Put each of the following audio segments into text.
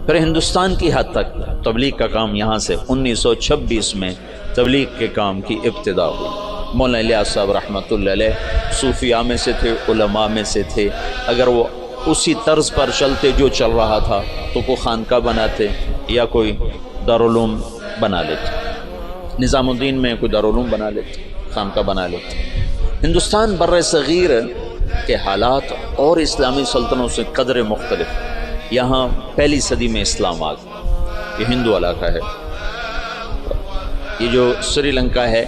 پھر ہندوستان کی حد تک تبلیغ کا کام یہاں سے 1926 میں تبلیغ کے کام کی ابتدا ہوئی۔ مولانا الیاس صاحب رحمۃ اللہ علیہ صوفیاء میں سے تھے، علماء میں سے تھے۔ اگر وہ اسی طرز پر چلتے جو چل رہا تھا تو کوئی خانقاہ بناتے یا کوئی دارالعلوم بنا لیتے، نظام الدین میں کوئی دارالعلوم بنا لیتے، خانقاہ بنا لیتے۔ ہندوستان بر صغیر کے حالات اور اسلامی سلطنتوں سے قدر مختلف۔ یہاں پہلی صدی میں اسلام آ گیا، یہ ہندو علاقہ ہے۔ یہ جو سری لنکا ہے،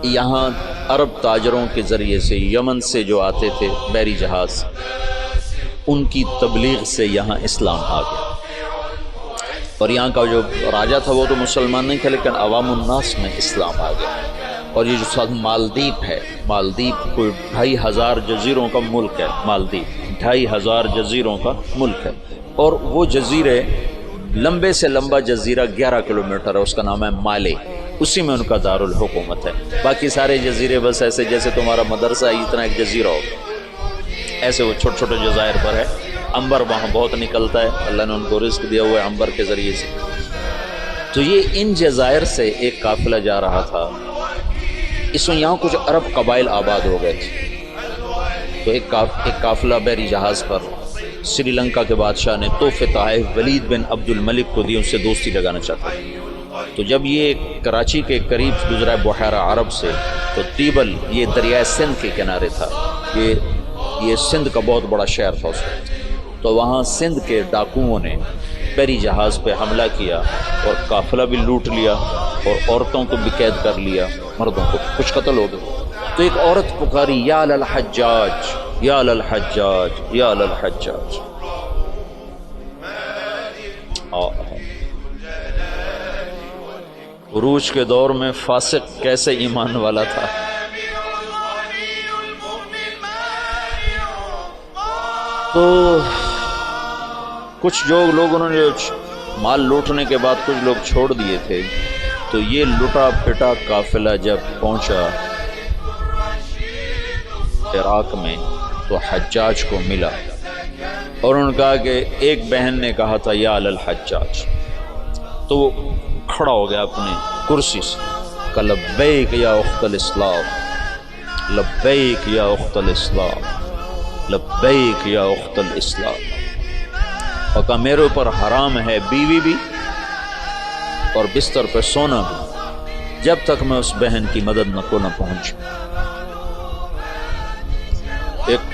یہاں عرب تاجروں کے ذریعے سے یمن سے جو آتے تھے بحری جہاز، ان کی تبلیغ سے یہاں اسلام آ گیا۔ اور یہاں کا جو راجہ تھا وہ تو مسلمان نہیں تھا، لیکن عوام الناس میں اسلام آ گیا۔ اور یہ جو ساتھ مالدیپ ہے، مالدیپ کوئی 2500 جزیروں کا ملک ہے۔ مالدیپ 2500 جزیروں کا ملک ہے، اور وہ جزیرے لمبے سے لمبا جزیرہ 11 کلومیٹر ہے، اس کا نام ہے مالے، اسی میں ان کا دارالحکومت ہے۔ باقی سارے جزیرے بس ایسے جیسے تمہارا مدرسہ اتنا ایک جزیرہ ہوگا، ایسے وہ چھوٹے چھوٹے جزائر پر ہے۔ عنبر وہاں بہت نکلتا ہے، اللہ نے ان کو رزق دیا ہوا ہے عنبر کے ذریعے سے۔ تو یہ ان جزائر سے ایک قافلہ جا رہا تھا، اس میں یہاں کچھ عرب قبائل آباد ہو گئے تھے۔ تو ایک قافلہ بحری جہاز پر سری لنکا کے بادشاہ نے تحفے تحائف ولید بن عبد الملک کو دی، ان سے دوستی لگانا چاہتا تھا۔ تو جب یہ کراچی کے قریب گزرا بحیرہ عرب سے، تو تیبل یہ دریائے سندھ کے کنارے تھا، یہ سندھ کا بہت بڑا شہر تھا اس وقت۔ تو وہاں سندھ کے ڈاکوؤں نے بحری جہاز پہ حملہ کیا اور قافلہ بھی لوٹ لیا، اور عورتوں کو بھی قید کر لیا، مردوں کو کچھ قتل ہو گئے۔ تو ایک عورت پکاری، یا للحجاج یا للحجاج یا للحجاج۔ عروج کے دور میں فاسق کیسے ایمان والا تھا۔ تو کچھ جو لوگ انہوں نے مال لوٹنے کے بعد کچھ لوگ چھوڑ دیے تھے، تو یہ لٹا پھٹا قافلہ جب پہنچا عراق میں تو حجاج کو ملا، اور انہوں نے کہا کہ ایک بہن نے کہا تھا یا للحجاج، تو وہ کھڑا ہو گیا اپنے کرسی سے، کہ لبیک یا اخت الاسلام، لبیک یا اخت الاسلام، لبیک یا اخت الاسلام، اور کہا میرے اوپر حرام ہے بیوی بھی اور بستر پہ سونا بھی، جب تک میں اس بہن کی مدد کو نہ پہنچوں۔ ایک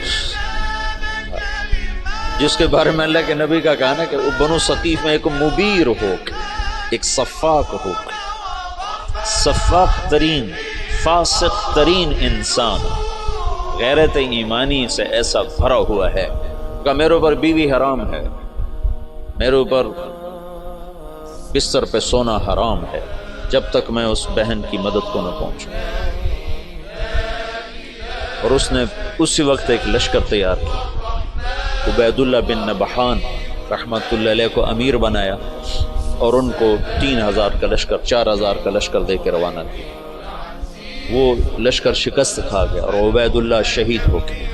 جس کے بارے میں اللہ کے نبی کا کہنا ہے کہ وہ بنو ثقیف میں ایک مبیر ہو، ایک صفاق ہو، صفاق ترین فاسق ترین انسان غیرت ایمانی سے ایسا بھرا ہوا ہے کہ میرے اوپر بیوی حرام ہے، میرے اوپر بستر پہ سونا حرام ہے، جب تک میں اس بہن کی مدد کو نہ پہنچوں۔ اور اس نے اسی وقت ایک لشکر تیار کیا، عبید اللہ بن نبحان رحمۃ اللہ علیہ کو امیر بنایا، اور ان کو 3000 کا لشکر، 4000 کا لشکر دے کے روانہ کیا۔ وہ لشکر شکست کھا گیا اور عبید اللہ شہید ہو گئے۔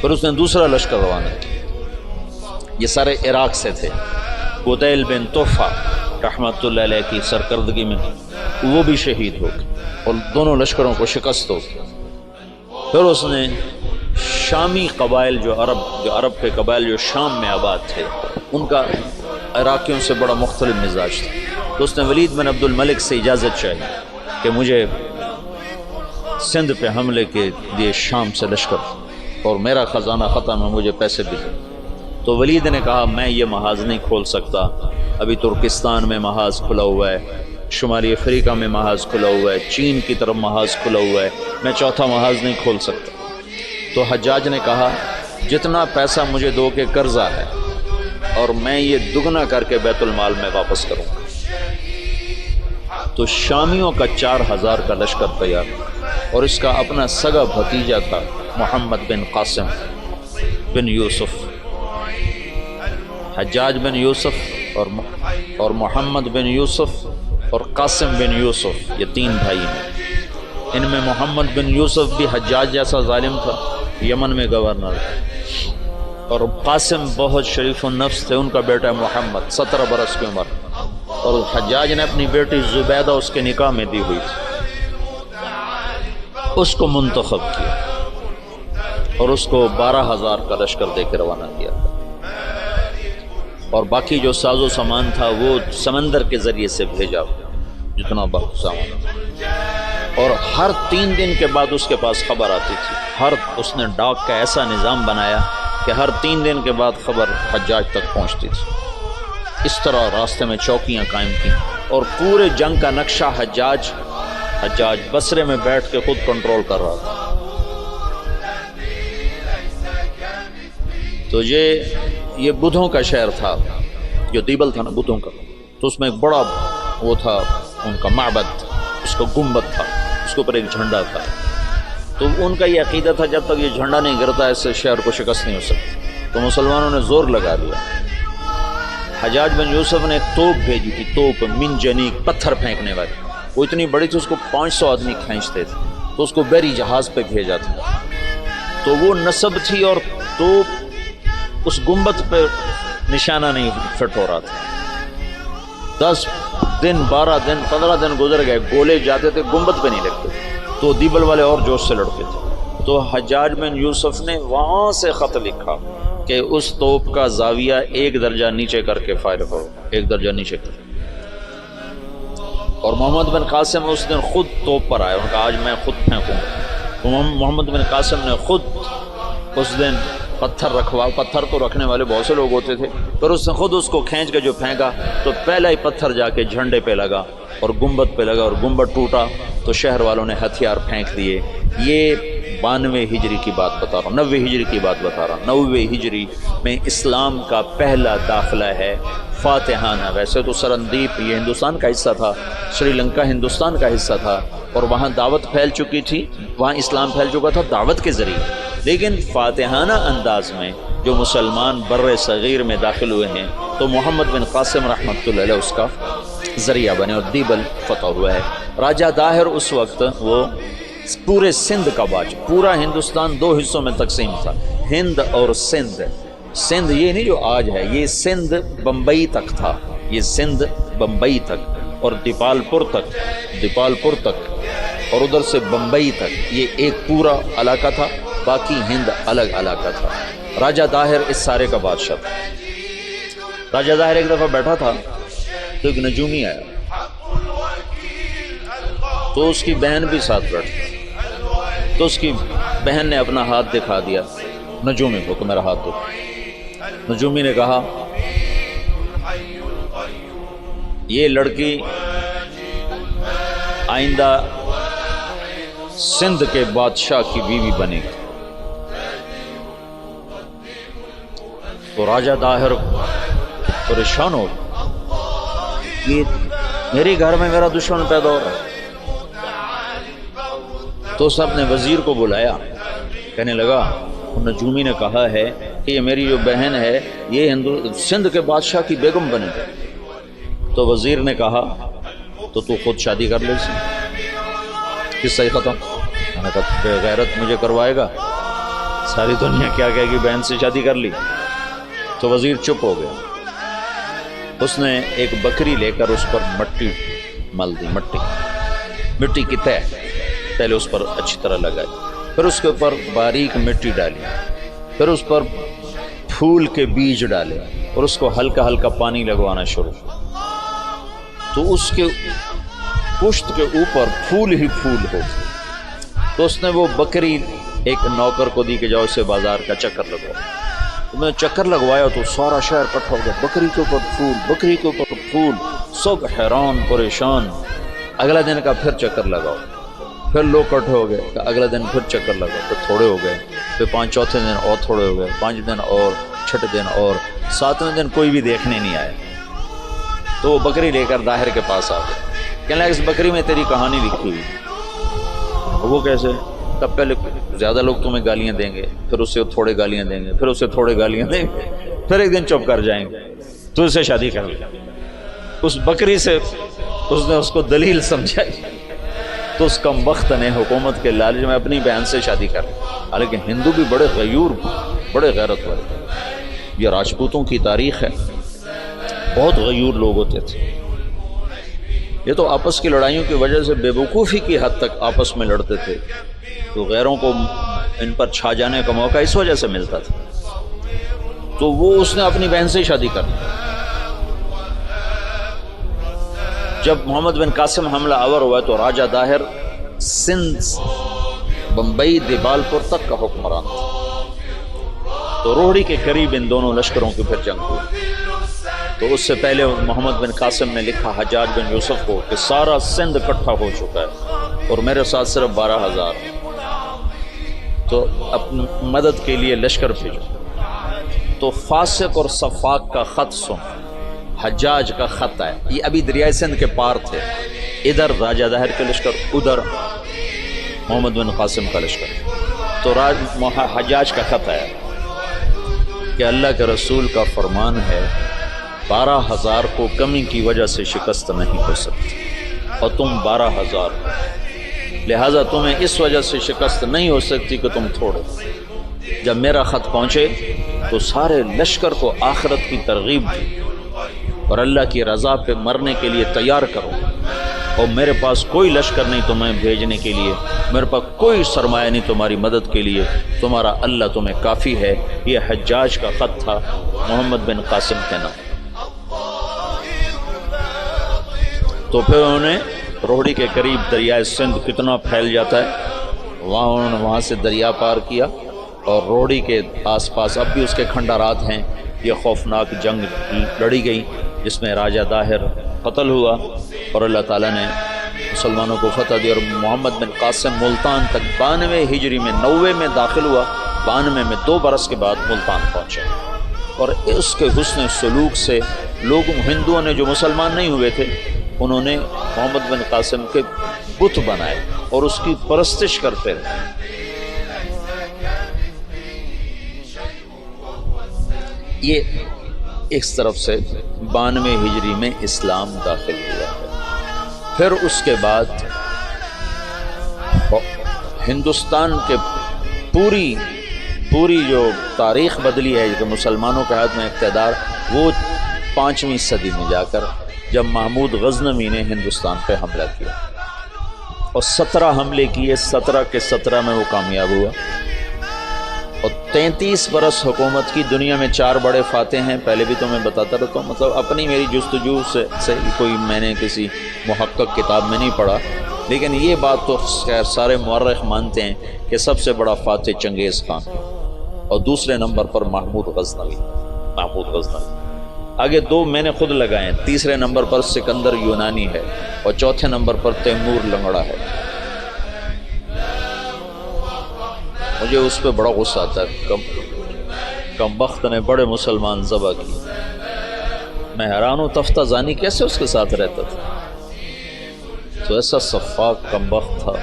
پھر اس نے دوسرا لشکر روانہ کیا، یہ سارے عراق سے تھے۔ بدیل بن طوفہ رحمۃ اللہ علیہ کی سرکردگی میں وہ بھی شہید ہو گئے، اور دونوں لشکروں کو شکست ہو گئی۔ پھر اس نے شامی قبائل جو عرب کے قبائل جو شام میں آباد تھے، ان کا عراقیوں سے بڑا مختلف مزاج تھا، تو اس نے ولید بن عبد الملک سے اجازت چاہی کہ مجھے سندھ پہ حملے کے لیے شام سے لشکر، اور میرا خزانہ ختم ہے، مجھے پیسے بھی دے۔ تو ولید نے کہا میں یہ محاذ نہیں کھول سکتا، ابھی ترکستان میں محاذ کھلا ہوا ہے، شمالی افریقہ میں محاذ کھلا ہوا ہے، چین کی طرف محاذ کھلا ہوا ہے، میں چوتھا محاذ نہیں کھول سکتا۔ تو حجاج نے کہا جتنا پیسہ مجھے دو کے قرضہ ہے، اور میں یہ دگنا کر کے بیت المال میں واپس کروں گا۔ تو شامیوں کا 4000 کا لشکر تیار، اور اس کا اپنا سگا بھتیجا تھا محمد بن قاسم بن یوسف، حجاج بن یوسف اور محمد بن یوسف اور قاسم بن یوسف، یہ 3 بھائی ہیں۔ ان میں محمد بن یوسف بھی حجاج جیسا ظالم تھا، یمن میں گورنر تھا، اور قاسم بہت شریف النفس تھے، ان کا بیٹا محمد 17 برس کی عمر، اور حجاج نے اپنی بیٹی زبیدہ اس کے نکاح میں دی ہوئی تھی، اس کو منتخب کیا اور اس کو 12,000 کا لشکر دے کے روانہ کیا، اور باقی جو ساز و سامان تھا وہ سمندر کے ذریعے سے بھیجا جتنا بہت سامان، اور ہر 3 دن کے بعد اس کے پاس خبر آتی تھی، اس نے ڈاک کا ایسا نظام بنایا کہ ہر 3 دن کے بعد خبر حجاج تک پہنچتی تھی۔ اس طرح راستے میں چوکیاں قائم کی، اور پورے جنگ کا نقشہ حجاج بصرے میں بیٹھ کے خود کنٹرول کر رہا تھا۔ تو یہ بدھوں کا شہر تھا، جو دیبل تھا نا بدھوں کا، تو اس میں ایک بڑا وہ تھا ان کا معبد، اس کو گنبد تھا، اس کے اوپر ایک جھنڈا تھا، تو ان کا یہ عقیدہ تھا جب تک یہ جھنڈا نہیں گرتا اس سے شہر کو شکست نہیں ہو سکتی۔ تو مسلمانوں نے زور لگا دیا، حجاج بن یوسف نے ایک توپ بھیجی تھی، توپ من جنیق، پتھر پھینکنے والی، وہ اتنی بڑی تھی اس کو 500 آدمی کھینچتے تھے، تو اس کو بحری جہاز پہ بھیجا تھا، تو وہ نصب تھی اور توپ اس گنبد پہ نشانہ نہیں فٹ ہو رہا تھا۔ 10 دن 12 دن 15 دن گزر گئے، گولے جاتے تھے گنبد پہ نہیں لگتے، تو دیبل والے اور جوش سے لڑتے تھے۔ تو حجاج بن یوسف نے وہاں سے خط لکھا کہ اس توپ کا زاویہ 1 درجہ نیچے کر کے فائر کرو، 1 درجہ نیچے کر، اور محمد بن قاسم اس دن خود توپ پر آئے، ان کا آج میں خود پھینکوں گا۔ تو محمد بن قاسم نے خود اس دن پتھر تو رکھنے والے بہت سے لوگ ہوتے تھے، پر اس نے خود اس کو کھینچ کے جو پھینکا تو پہلا ہی پتھر جا کے جھنڈے پہ لگا اور گنبد پہ لگا، اور گنبد ٹوٹا تو شہر والوں نے ہتھیار پھینک دیے۔ یہ 92 ہجری کی بات بتا رہا ہوں، 90 ہجری کی بات بتا رہا ہوں۔ 90 ہجری میں اسلام کا پہلا داخلہ ہے فاتحانہ۔ ویسے تو سرندیپ یہ ہندوستان کا حصہ تھا، سری لنکا ہندوستان کا حصہ تھا، اور وہاں دعوت پھیل چکی تھی، وہاں اسلام پھیل چکا تھا دعوت کے ذریعے، لیکن فاتحانہ انداز میں جو مسلمان بر صغیر میں داخل ہوئے ہیں تو محمد بن قاسم رحمۃ اللہ علیہ اس کا ذریعہ بنے، اور دیبل فتح ہوا ہے۔ راجہ داہر اس وقت وہ پورے سندھ کا باج، پورا ہندوستان 2 حصوں میں تقسیم تھا، ہند اور سندھ۔ سندھ یہ نہیں جو آج ہے، یہ سندھ بمبئی تک تھا، یہ سندھ بمبئی تک، اور دیپال پور تک اور ادھر سے بمبئی تک، یہ ایک پورا علاقہ تھا، باقی ہند الگ علاقہ تھا۔ راجہ داہر اس سارے کا بادشاہ تھا۔ راجہ داہر ایک دفعہ بیٹھا تھا تو ایک نجومی آیا، تو اس کی بہن بھی ساتھ بیٹھی، تو اس کی بہن نے اپنا ہاتھ دکھا دیا نجومی کو کہ میرا ہاتھ دو۔ نجومی نے کہا یہ لڑکی آئندہ سندھ کے بادشاہ کی بیوی بنے گی۔ تو راجہ داہر پریشان ہو گیا، یہ میرے گھر میں میرا دشمن پیدا ہو رہا ہے۔ تو اس نے اپنے وزیر کو بلایا، کہنے لگا نجومی نے کہا ہے کہ یہ میری جو بہن ہے یہ سندھ کے بادشاہ کی بیگم بنے گی۔ تو وزیر نے کہا تو خود شادی کر لے، قصہ ہی ختم۔ میں نے کہا بے غیرت مجھے کروائے گا، ساری دنیا کیا کہے گی بہن سے شادی کر لی۔ تو وزیر چپ ہو گیا، اس نے ایک بکری لے کر اس پر مٹی مل دی، مٹی کی تہ پہلے اس پر اچھی طرح لگائی، پھر اس کے اوپر باریک مٹی ڈالی، پھر اس پر پھول کے بیج ڈالے اور اس کو ہلکا ہلکا پانی لگوانا شروع۔ تو اس کے پشت کے اوپر پھول ہی پھول ہو گئے۔ تو اس نے وہ بکری ایک نوکر کو دی کہ جاؤ اسے بازار کا چکر لگواؤ۔ تو میں نے چکر لگوایا تو سارا شہر اکٹھا ہو گیا، بکری کے اوپر پھول، بکری کے اوپر پھول، سب حیران پریشان۔ اگلا دن کا پھر چکر لگاؤ، پھر لوگ اکٹھے ہو گئے، اگلا دن پھر چکر لگاؤ، پھر تھوڑے ہو گئے، پھر 5 دن اور تھوڑے ہو گئے، 5 دن اور، 6 دن اور، 7ویں دن کوئی بھی دیکھنے نہیں آیا۔ تو وہ بکری لے کر داہر کے پاس آ گئے، کہنے لگا اس بکری میں تیری کہانی لکھی ہوئی۔ وہ کیسے؟ تب پہلے زیادہ لوگ تمہیں گالیاں دیں گے، پھر اسے تھوڑے گالیاں دیں گے، پھر اسے تھوڑے گالیاں دیں گے، پھر ایک دن چپ کر جائیں گے، تو اسے شادی کر لی۔ اس بکری سے اس نے اس کو دلیل سمجھائی، تو اس کم بخت نے حکومت کے لالچ میں اپنی بہن سے شادی کر لی۔ حالانکہ ہندو بھی بڑے غیور، بڑے غیرت والے، یہ راجپوتوں کی تاریخ ہے، بہت غیور لوگ ہوتے تھے، یہ تو آپس کی لڑائیوں کی وجہ سے بے وقوفی کی حد تک آپس میں لڑتے تھے، تو غیروں کو ان پر چھا جانے کا موقع اس وجہ سے ملتا تھا، تو وہ اس نے اپنی بہن سے شادی کر لی۔ جب محمد بن قاسم حملہ آور ہوا تو راجہ داہر سندھ، بمبئی، دیبالپور تک کا حکمران تھا، تو روہڑی کے قریب ان دونوں لشکروں کی پھر جنگ ہوئی۔ تو اس سے پہلے محمد بن قاسم نے لکھا حجاج بن یوسف کو کہ سارا سندھ اکٹھا ہو چکا ہے اور میرے ساتھ صرف 12,000، تو اپنی مدد کے لیے لشکر بھیجو۔ تو فاسق اور صفاق کا خط سن، حجاج کا خط ہے، یہ ابھی دریائے سندھ کے پار تھے، ادھر راجہ داہر کے لشکر، ادھر محمد بن قاسم کا لشکر، تو حجاج کا خط ہے کہ اللہ کے رسول کا فرمان ہے 12,000 کو کمی کی وجہ سے شکست نہیں ہو سکتی، اور تم 12,000، لہٰذا تمہیں اس وجہ سے شکست نہیں ہو سکتی کہ تم تھوڑے۔ جب میرا خط پہنچے تو سارے لشکر کو آخرت کی ترغیب دی اور اللہ کی رضا پہ مرنے کے لیے تیار کرو، اور میرے پاس کوئی لشکر نہیں تمہیں بھیجنے کے لیے، میرے پاس کوئی سرمایہ نہیں تمہاری مدد کے لیے، تمہارا اللہ تمہیں کافی ہے۔ یہ حجاج کا خط تھا محمد بن قاسم کے نام۔ تو پھر انہوں نے روہڑی کے قریب دریائے سندھ کتنا پھیل جاتا ہے، انہوں نے وہاں سے دریا پار کیا، اور روہڑی کے آس پاس اب بھی اس کے کھنڈرات ہیں۔ یہ خوفناک جنگ لڑی گئی جس میں راجہ داہر قتل ہوا اور اللہ تعالیٰ نے مسلمانوں کو فتح دی، اور محمد بن قاسم ملتان تک 92 ہجری میں 90 میں داخل ہوا، 92 میں 2 برس کے بعد ملتان پہنچا، اور اس کے حسن سلوک سے لوگ، ہندوؤں نے جو مسلمان نہیں ہوئے تھے، انہوں نے محمد بن قاسم کے بت بنائے اور اس کی پرستش کرتے رہے۔ یہ اس طرف سے 92 ہجری میں اسلام داخل ہوا ہے۔ پھر اس کے بعد ہندوستان کے پوری جو تاریخ بدلی ہے کہ مسلمانوں کے ہاتھ میں اقتدار، وہ 5ویں صدی میں جا کر جب محمود غزنوی نے ہندوستان پہ حملہ کیا اور 17 حملے کیے، 17 کے 17 میں وہ کامیاب ہوا، اور 33 برس حکومت کی۔ دنیا میں 4 بڑے فاتح ہیں، پہلے بھی تو میں بتاتا رہتا ہوں، مطلب اپنی میری جستجو سے کوئی میں نے کسی محقق کتاب میں نہیں پڑھا، لیکن یہ بات تو خیر سارے مورخ مانتے ہیں کہ سب سے بڑا فاتح چنگیز خان، اور دوسرے نمبر پر محمود غزنوی۔ آگے 2 میں نے خود لگائے ہیں، تیسرے نمبر پر سکندر یونانی ہے، اور چوتھے نمبر پر تیمور لنگڑا ہے۔ مجھے اس پہ بڑا غصہ آتا ہے، کم بخت نے بڑے مسلمان ذبح کی، میں حیران ہوں تفتہ زانی کیسے اس کے ساتھ رہتا تھا۔ تو ایسا صفاق کم بخت تھا،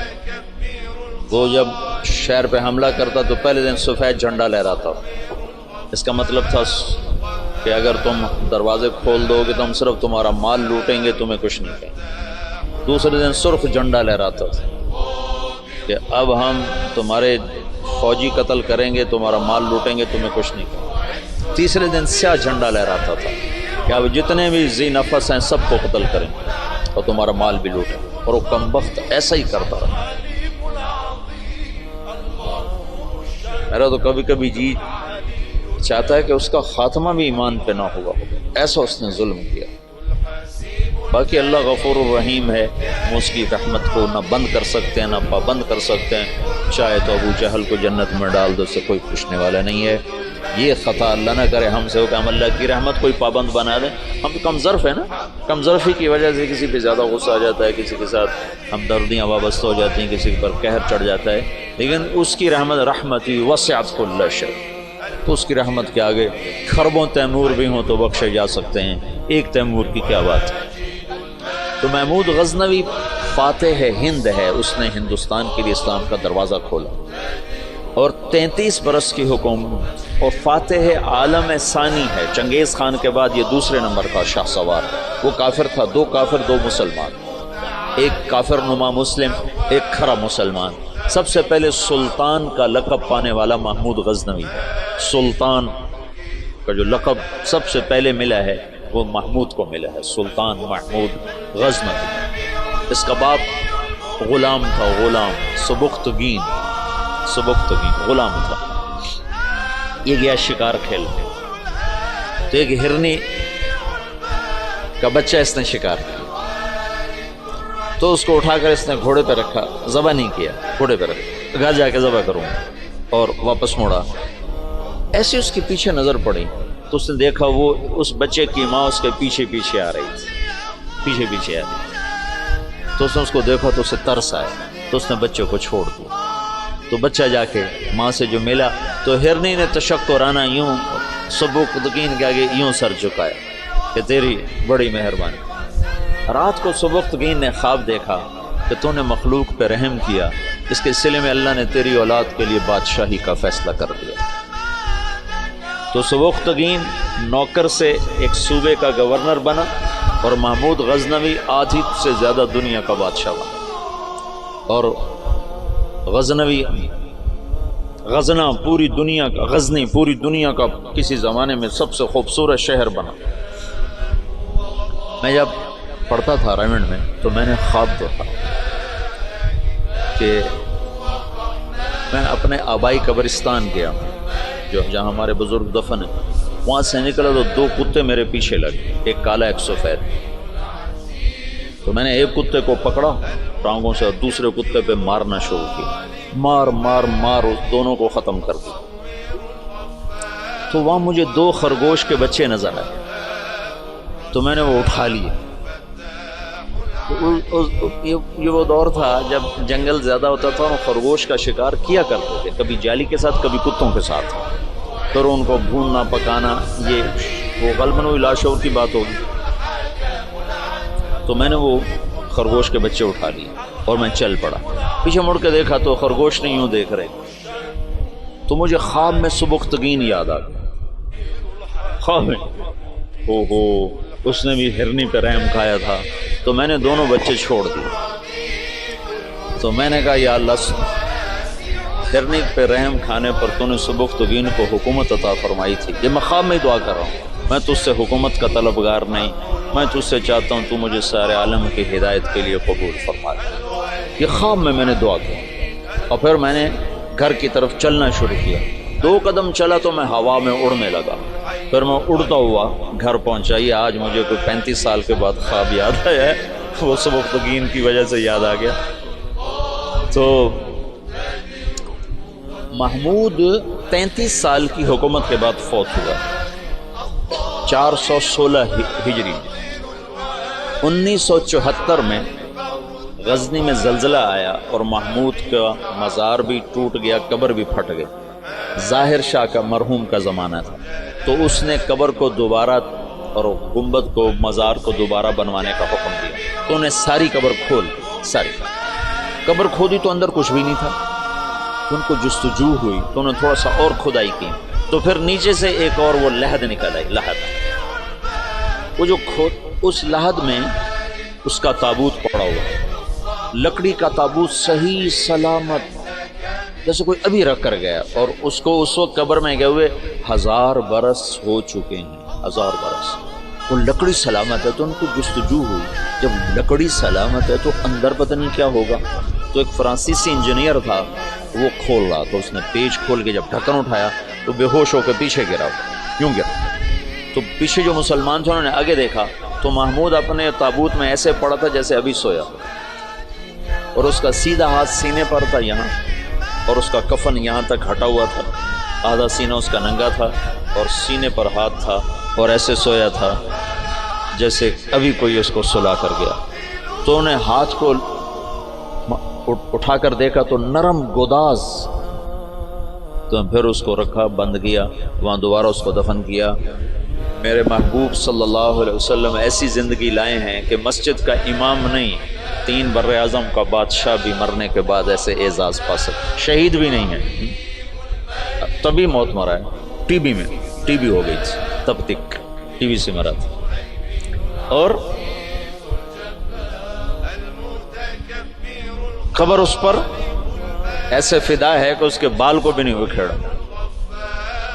وہ جب شہر پہ حملہ کرتا تو پہلے دن سفید جھنڈا لہراتا، اس کا مطلب تھا کہ اگر تم دروازے کھول دو گے تو ہم صرف تمہارا مال لوٹیں گے، تمہیں کچھ نہیں کہیں گے۔ دوسرے دن سرخ جھنڈا لہراتا تھا کہ اب ہم تمہارے فوجی قتل کریں گے، تمہارا مال لوٹیں گے، تمہیں کچھ نہیں کہیں گے۔ تیسرے دن سیاہ جھنڈا لہراتا تھا کہ اب جتنے بھی ذی نفس ہیں سب کو قتل کریں گے اور تمہارا مال بھی لوٹیں گے، اور وہ کم بخت ایسا ہی کرتا رہا۔ میرا تو کبھی کبھی جی چاہتا ہے کہ اس کا خاتمہ بھی ایمان پہ نہ ہوا ہوگا، ایسا اس نے ظلم کیا۔ باقی اللہ غفور الرحیم ہے، ہم اس کی رحمت کو نہ بند کر سکتے ہیں نہ پابند کر سکتے ہیں، چاہے تو ابو جہل کو جنت میں ڈال دو، اس سے کوئی پوچھنے والا نہیں ہے۔ یہ خطا اللہ نہ کرے ہم سے ہو کہ ہم اللہ کی رحمت کوئی پابند بنا دیں۔ ہم کم ظرف ہیں نا، کم ظرفی کی وجہ سے کسی پہ زیادہ غصہ آ جاتا ہے، کسی کے ساتھ ہمدردیاں وابستہ ہو جاتی ہیں، کسی پر قہر چڑھ جاتا ہے، لیکن اس کی رحمت رحمتی وسعت کل شیء، تو اس کی رحمت کے آگے خربوں تیمور بھی ہوں تو بخشے جا سکتے ہیں، ایک تیمور کی کیا بات ہے۔ تو محمود غزنوی فاتح ہند ہے، اس نے ہندوستان کے لیے اسلام کا دروازہ کھولا، اور 33 برس کی حکومت، اور فاتح عالم ثانی ہے، چنگیز خان کے بعد یہ دوسرے نمبر کا شاہ سوار۔ وہ کافر تھا، 2 کافر 2 مسلمان، ایک کافر نما مسلم، ایک کھرا مسلمان۔ سب سے پہلے سلطان کا لقب پانے والا محمود غزنوی ہے، سلطان کا جو لقب سب سے پہلے ملا ہے وہ محمود کو ملا ہے، سلطان محمود غزنوی۔ اس کا باپ غلام تھا، غلام سبکتگین غلام تھا۔ یہ گیا شکار کھیلنے، تو ایک ہرنی کا بچہ اس نے شکار کیا، تو اس کو اٹھا کر اس نے گھوڑے پہ رکھا، ذبح نہیں کیا، گھوڑے پہ رکھا، گھر جا کے ذبح کروں اور واپس موڑا۔ ایسے اس کے پیچھے نظر پڑی تو اس نے دیکھا وہ اس بچے کی ماں اس کے پیچھے پیچھے آ رہی تھی، پیچھے پیچھے آ رہی تھی۔ تو اس نے اس کو دیکھا تو اسے ترس آیا، تو اس نے بچے کو چھوڑ دیا۔ تو بچہ جا کے ماں سے جو ملا تو ہرنی نے تشکرانہ یوں سبکتگین کے آگے یوں سر جھکایا کہ تیری بڑی مہربانی۔ رات کو سبکتگین نے خواب دیکھا کہ تو نے مخلوق پہ رحم کیا، اس کے صلے میں اللہ نے تیری اولاد کے لیے بادشاہی کا فیصلہ کر دیا۔ تو سبکتگین نوکر سے ایک صوبے کا گورنر بنا اور محمود غزنوی آدھی سے زیادہ دنیا کا بادشاہ بنا، اور غزنی پوری دنیا کا کسی زمانے میں سب سے خوبصورت شہر بنا۔ میں جب پڑھتا تھا رائمنڈ میں تو میں نے خواب دیکھا کہ میں اپنے آبائی قبرستان گیا جو جہاں ہمارے بزرگ دفن ہیں، وہاں سے نکلا تو دو کتے میرے پیچھے لگے، ایک کالا ایک سفید۔ تو میں نے ایک کتے کو پکڑا ٹانگوں سے اور دوسرے کتے پہ مارنا شروع کیا، مار اس دونوں کو ختم کر دیا۔ تو وہاں مجھے دو خرگوش کے بچے نظر آئے، تو میں نے وہ اٹھا لیے۔ یہ وہ دور تھا جب جنگل زیادہ ہوتا تھا اور خرگوش کا شکار کیا کرتے تھے، کبھی جالی کے ساتھ کبھی کتوں کے ساتھ، پھر ان کو بھوننا پکانا، یہ وہ غالباً وہی لاشعور کی بات ہوگی۔ تو میں نے وہ خرگوش کے بچے اٹھا لیے اور میں چل پڑا۔ پیچھے مڑ کے دیکھا تو خرگوش نہیں یوں دیکھ رہے، تو مجھے خواب میں سبکتگین یاد آ گیا۔ خواب میں اس نے بھی ہرنی پہ رحم کھایا تھا، تو میں نے دونوں بچے چھوڑ دیے۔ تو میں نے کہا یا اللہ، ہرنی پہ رحم کھانے پر تو نے سبکتگین کو حکومت عطا فرمائی تھی، یہ میں خواب میں دعا کر رہا ہوں، میں تجھ سے حکومت کا طلبگار نہیں، میں تجھ سے چاہتا ہوں تو مجھے سارے عالم کی ہدایت کے لیے قبول فرما دے۔ یہ خواب میں نے دعا کی، اور پھر میں نے گھر کی طرف چلنا شروع کیا۔ 2 قدم چلا تو میں ہوا میں اڑنے لگا، پھر میں اڑتا ہوا گھر پہنچا۔ یہ آج مجھے کوئی 35 سال کے بعد خواب یاد آیا ہے، وہ سبکتگین کی وجہ سے یاد آ گیا۔ تو محمود 33 سال کی حکومت کے بعد فوت ہوا، 416 ہجری۔ 1974 میں غزنی میں زلزلہ آیا اور محمود کا مزار بھی ٹوٹ گیا، قبر بھی پھٹ گئی۔ ظاہر شاہ کا مرحوم کا زمانہ تھا، تو اس نے قبر کو دوبارہ اور گنبد کو، مزار کو دوبارہ بنوانے کا حکم دیا۔ تو انہیں ساری قبر کھول، ساری قبر کھودی تو اندر کچھ بھی نہیں تھا۔ تو ان کو جستجو ہوئی تو انہوں نے تھوڑا سا اور کھدائی کی، تو پھر نیچے سے ایک اور وہ لحد نکل آئی، لحد۔ وہ جو اس لحد میں اس کا تابوت پڑا ہوا، لکڑی کا تابوت صحیح سلامت، جیسے کوئی ابھی رکھ کر گیا، اور اس کو اس وقت قبر میں گئے ہوئے 1000 برس ہو چکے ہیں، 1000 برس۔ وہ لکڑی سلامت ہے، تو ان کو جستجو ہوئی، جب لکڑی سلامت ہے تو اندر پتہ نہیں کیا ہوگا۔ تو ایک فرانسیسی انجینئر تھا، وہ کھول رہا، تو اس نے پیچ کھول کے جب ڈھکن اٹھایا تو بے ہوش ہو کے پیچھے گرا، یوں گرا۔ تو پیچھے جو مسلمان تھے انہوں نے آگے دیکھا تو محمود اپنے تابوت میں ایسے پڑا تھا جیسے ابھی سویا، اور اس کا سیدھا ہاتھ سینے پر تھا یہاں، اور اس کا کفن یہاں تک ہٹا ہوا تھا، آدھا سینہ اس کا ننگا تھا اور سینے پر ہاتھ تھا، اور ایسے سویا تھا جیسے ابھی کوئی اس کو سلا کر گیا۔ تو انہیں ہاتھ کو اٹھا کر دیکھا تو نرم گوداز، تو پھر اس کو رکھا، بند کیا، وہاں دوبارہ اس کو دفن کیا۔ میرے محبوب صلی اللہ علیہ وسلم ایسی زندگی لائے ہیں کہ مسجد کا امام نہیں، 3 براعظم کا بادشاہ بھی مرنے کے بعد ایسے اعزاز پا سکتے، شہید بھی نہیں ہے، تبھی موت مرا ہے، ٹی بی میں، ٹی بی ہو گئی تھی تب تک، ٹی بی سے مرا تھا۔ اور قبر اس پر ایسے فدا ہے کہ اس کے بال کو بھی نہیں اکھیڑا،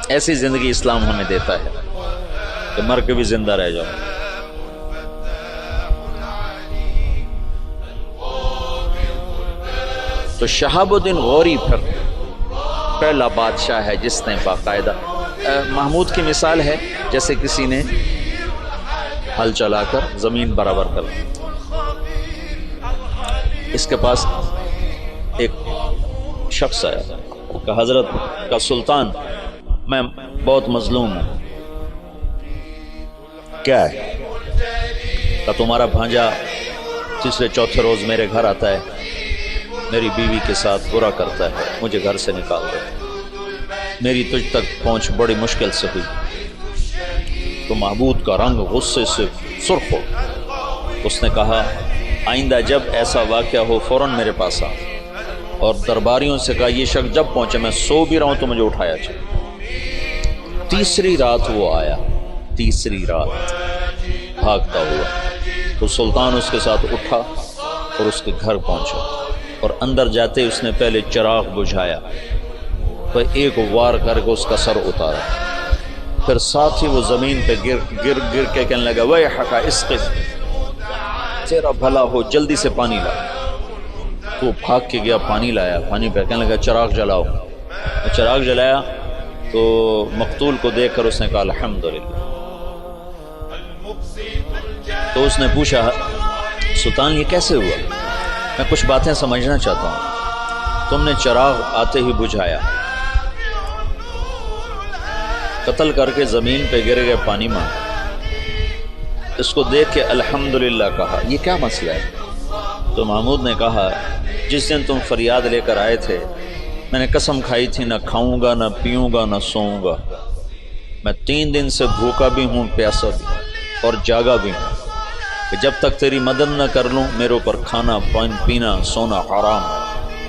ایسی زندگی اسلام ہمیں دیتا ہے۔ کہ مر کے بھی زندہ رہ جاؤ. تو شہاب الدین غوری پھر پہلا بادشاہ ہے جس نے باقاعدہ محمود کی مثال ہے جیسے کسی نے ہل چلا کر زمین برابر کر لی. اس کے پاس ایک شخص آیا کہ حضرت کا سلطان میں بہت مظلوم ہوں. کیا ہے؟ کہ تمہارا بھانجا تیسرے چوتھے روز میرے گھر آتا ہے، میری بیوی کے ساتھ برا کرتا ہے، مجھے گھر سے نکال دے. میری تجھ تک پہنچ بڑی مشکل سے ہوئی. تو محمود کا رنگ غصے سے سرخ ہو. اس نے کہا آئندہ جب ایسا واقعہ ہو فوراً میرے پاس آ. اور درباریوں سے کہا یہ شخص جب پہنچے میں سو بھی رہا ہوں تو مجھے اٹھایا چاہیے. تیسری رات وہ آیا، تیسری رات بھاگتا ہوا. تو سلطان اس کے ساتھ اٹھا اور اس کے گھر پہنچا اور اندر جاتے اس نے پہلے چراغ بجھایا، تو ایک وار کر کے اس کا سر اتارا. پھر ساتھ ہی وہ زمین پہ گر کے کہنے لگا ویحک اسقط، تیرا بھلا ہو جلدی سے پانی لا. تو بھاگ کے گیا، پانی لایا، پانی پہ کہنے لگا چراغ جلاؤ. چراغ جلایا تو مقتول کو دیکھ کر اس نے کہا الحمدللہ. تو اس نے پوچھا سلطان یہ کیسے ہوا؟ میں کچھ باتیں سمجھنا چاہتا ہوں. تم نے چراغ آتے ہی بجھایا، قتل کر کے زمین پہ گر گئے، پانی مانگا. اس کو دیکھ کے الحمدللہ کہا یہ کیا مسئلہ ہے؟ تو محمود نے کہا جس دن تم فریاد لے کر آئے تھے میں نے قسم کھائی تھی نہ کھاؤں گا، نہ پیوں گا، نہ سوؤں گا. میں 3 دن سے بھوکا بھی ہوں، پیاسا بھی اور جاگا بھی ہوں کہ جب تک تیری مدد نہ کر لوں میرے اوپر کھانا پینا سونا حرام.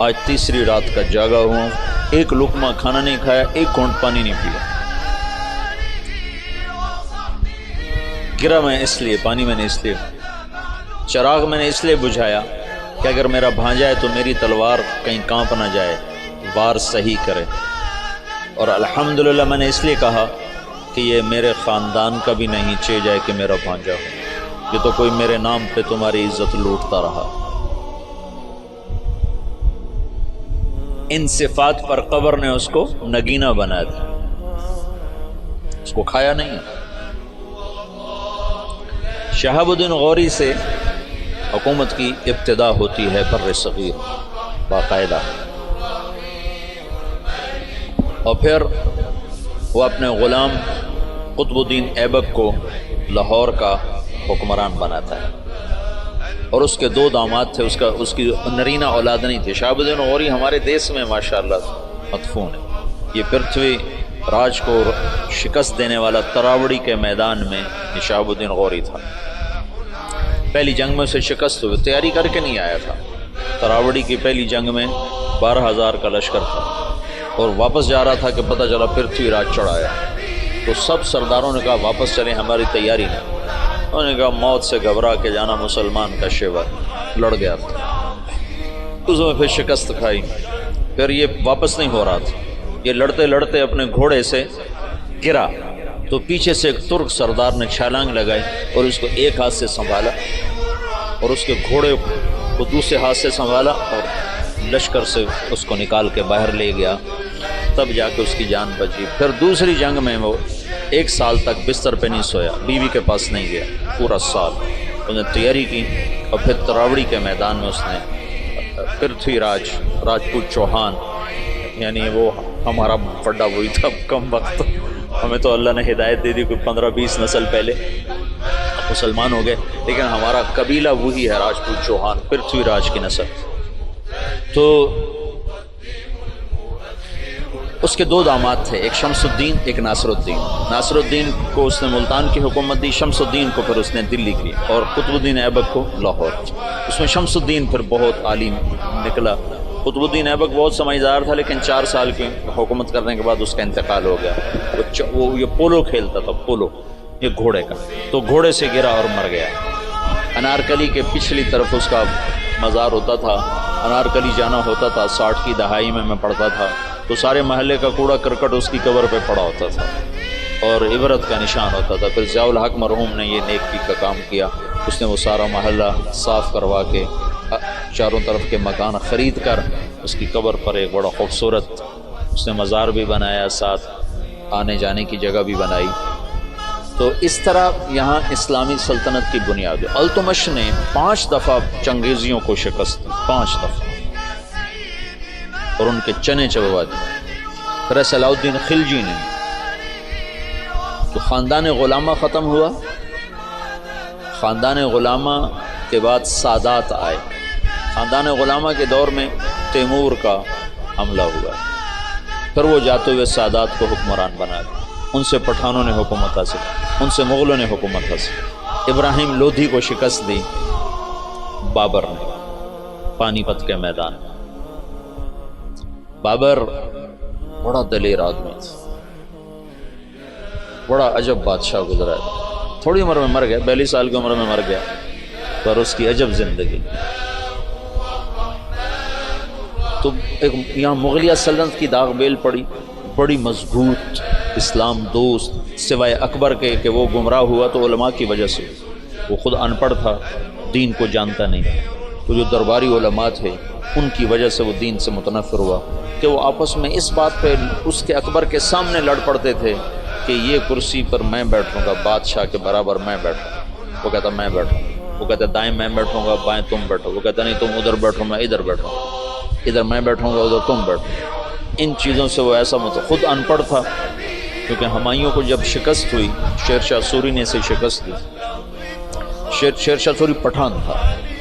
آج تیسری رات کا جاگا ہوں، ایک لقمہ کھانا نہیں کھایا، ایک گھونٹ پانی نہیں پیا. گرا میں اس لیے، پانی میں نے اس لیے، چراغ میں نے اس لیے بجھایا کہ اگر میرا بھانجا ہے تو میری تلوار کہیں کانپ نہ جائے، وار صحیح کرے. اور الحمدللہ میں نے اس لیے کہا کہ یہ میرے خاندان کا بھی نہیں چاہیے جائے کہ میرا بھانجا ہو. یہ تو کوئی میرے نام پہ تمہاری عزت لوٹتا رہا. ان صفات پر قبر نے اس کو نگینہ بنا دیا، اس کو کھایا نہیں. شہاب الدین غوری سے حکومت کی ابتدا ہوتی ہے بر صغیر باقاعدہ. اور پھر وہ اپنے غلام قطب الدین ایبک کو لاہور کا حکمران بناتا ہے. اور اس کے 2 داماد تھے، اس کی نرینہ اولاد نہیں تھی. شہاب الدین غوری ہمارے دیس میں ماشاءاللہ مدفون ہے. یہ پرتھوی راج کو شکست دینے والا تراوڑی کے میدان میں شہاب الدین غوری تھا. پہلی جنگ میں اسے شکست ہوئی، تیاری کر کے نہیں آیا تھا. تراوڑی کی پہلی جنگ میں 12,000 کا لشکر تھا اور واپس جا رہا تھا کہ پتہ چلا پرتھوی راج چڑھایا. تو سب سرداروں نے کہا واپس چلیں، ہماری تیاری نہیں. انہوں نے کہا موت سے گھبرا کے جانا مسلمان کا شیوا. لڑ گیا تھا، اس میں پھر شکست کھائی. پھر یہ واپس نہیں ہو رہا تھا، یہ لڑتے لڑتے اپنے گھوڑے سے گرا. تو پیچھے سے ایک ترک سردار نے چھلانگ لگائی اور اس کو ایک ہاتھ سے سنبھالا اور اس کے گھوڑے کو دوسرے ہاتھ سے سنبھالا اور لشکر سے اس کو نکال کے باہر لے گیا. تب جا کے اس کی جان بچی. پھر دوسری جنگ میں وہ 1 سال تک بستر پہ نہیں سویا، بیوی کے پاس نہیں گیا پورا سال. اس نے تیاری کی اور پھر تراوڑی کے میدان میں اس نے پرتھوی راجپوت چوہان، یعنی وہ ہمارا بڑا وہی تھا کم وقت. ہمیں تو اللہ نے ہدایت دے دی کوئی 15-20 نسل پہلے مسلمان ہو گئے، لیکن ہمارا قبیلہ وہی ہے راجپوت چوہان، پرتھوی راج کی نسل. تو اس کے 2 داماد تھے، ایک شمس الدین ایک ناصر الدین. ناصر الدین کو اس نے ملتان کی حکومت دی، شمس الدین کو پھر اس نے دلی کی اور قطب الدین ایبک کو لاہور. اس میں شمس الدین پھر بہت عالم نکلا. قطب الدین ایبک بہت سمجھدار تھا لیکن 4 سال کی حکومت کرنے کے بعد اس کا انتقال ہو گیا. وہ یہ پولو کھیلتا تھا، پولو یہ گھوڑے کا، تو گھوڑے سے گرا اور مر گیا. انارکلی کے پچھلی طرف اس کا مزار ہوتا تھا. انارکلی جانا ہوتا تھا، 60 کی دہائی میں پڑھتا تھا، تو سارے محلے کا کوڑا کرکٹ اس کی قبر پہ پڑا ہوتا تھا. اور عبرت کا نشان ہوتا تھا۔ پھر ضیاء الحق مرحوم نے یہ نیکی کا کام کیا، اس نے وہ سارا محلہ صاف کروا کے چاروں طرف کے مکان خرید کر اس کی قبر پر ایک بڑا خوبصورت اس نے مزار بھی بنایا، ساتھ آنے جانے کی جگہ بھی بنائی۔ تو اس طرح یہاں اسلامی سلطنت کی بنیاد ہے۔ التمش نے 5 دفعہ چنگیزیوں کو شکست دی، 5 دفعہ، اور ان کے چنے چبوا دیے۔ پھر صلاح الدین خلجی نے، تو خاندان غلامہ ختم ہوا، خاندان غلامہ کے بعد سادات آئے۔ خاندان غلامہ کے دور میں تیمور کا حملہ ہوا، پھر وہ جاتے ہوئے سادات کو حکمران بنا دیا، ان سے پٹھانوں نے حکومت حاصل، ان سے مغلوں نے حکومت حاصل۔ ابراہیم لودھی کو شکست دی بابر نے پانی پت کے میدان میں۔ بابر بڑا دلیر آدمی تھا، بڑا عجب بادشاہ گزرا ہے، تھوڑی عمر میں مر گیا، 42 سال کی عمر میں مر گیا، پر اس کی عجب زندگی۔ تو ایک یہاں مغلیہ سلطنت کی داغ بیل پڑی، بڑی مضبوط اسلام دوست، سوائے اکبر کے کہ وہ گمراہ ہوا تو علماء کی وجہ سے، وہ خود ان پڑھ تھا، دین کو جانتا نہیں، تو جو درباری علماء تھے ان کی وجہ سے وہ دین سے متنفر ہوا کہ وہ آپس میں اس بات پہ اس کے اکبر کے سامنے لڑ پڑتے تھے کہ یہ کرسی پر میں بیٹھوں گا، بادشاہ کے برابر میں بیٹھوں، وہ کہتا میں بیٹھوں، وہ کہتا دائیں میں بیٹھوں گا، بائیں تم بیٹھو، وہ کہتا نہیں تم ادھر بیٹھو میں ادھر بیٹھوں، ادھر میں بیٹھوں گا ادھر تم بیٹھو۔ ان چیزوں سے وہ ایسا خود ان پڑھ تھا، کیونکہ ہمایوں کو جب شکست ہوئی، شیر شاہ سوری نے اسے شکست دی، شیر شاہ سوری پٹھان تھا،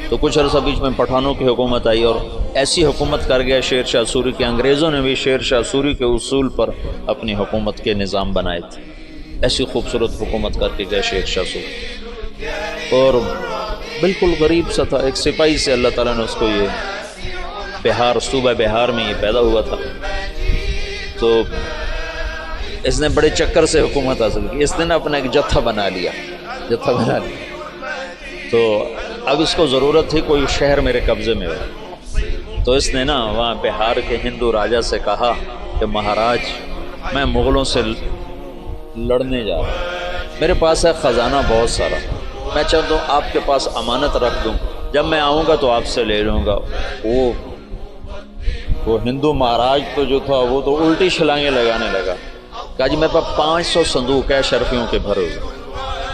تو کچھ عرصہ بیچ میں پٹھانوں کی حکومت آئی اور ایسی حکومت کر گیا شیر شاہ سوری کہ انگریزوں نے بھی شیر شاہ سوری کے اصول پر اپنی حکومت کے نظام بنائے تھے۔ ایسی خوبصورت حکومت کر کے گیا شیر شاہ سوری، اور بالکل غریب سا تھا، ایک سپاہی سے اللہ تعالیٰ نے اس کو یہ بہار، صوبہ بہار میں یہ پیدا ہوا تھا، تو اس نے بڑے چکر سے حکومت حاصل کی۔ اس نے اپنا ایک جتھا بنا لیا، تو اب اس کو ضرورت تھی کوئی شہر میرے قبضے میں ہو، تو اس نے وہاں بہار کے ہندو راجا سے کہا کہ مہاراج میں مغلوں سے لڑنے جا رہا ہوں، میرے پاس ہے خزانہ بہت سارا، میں چاہتا ہوں آپ کے پاس امانت رکھ دوں، جب میں آؤں گا تو آپ سے لے لوں گا۔ وہ ہندو مہاراج تو جو تھا وہ تو الٹی چھلانگیں لگانے لگا، کہا جی میرے پاس 500 صندوق ہے شرفیوں کے بھرے ہوئے،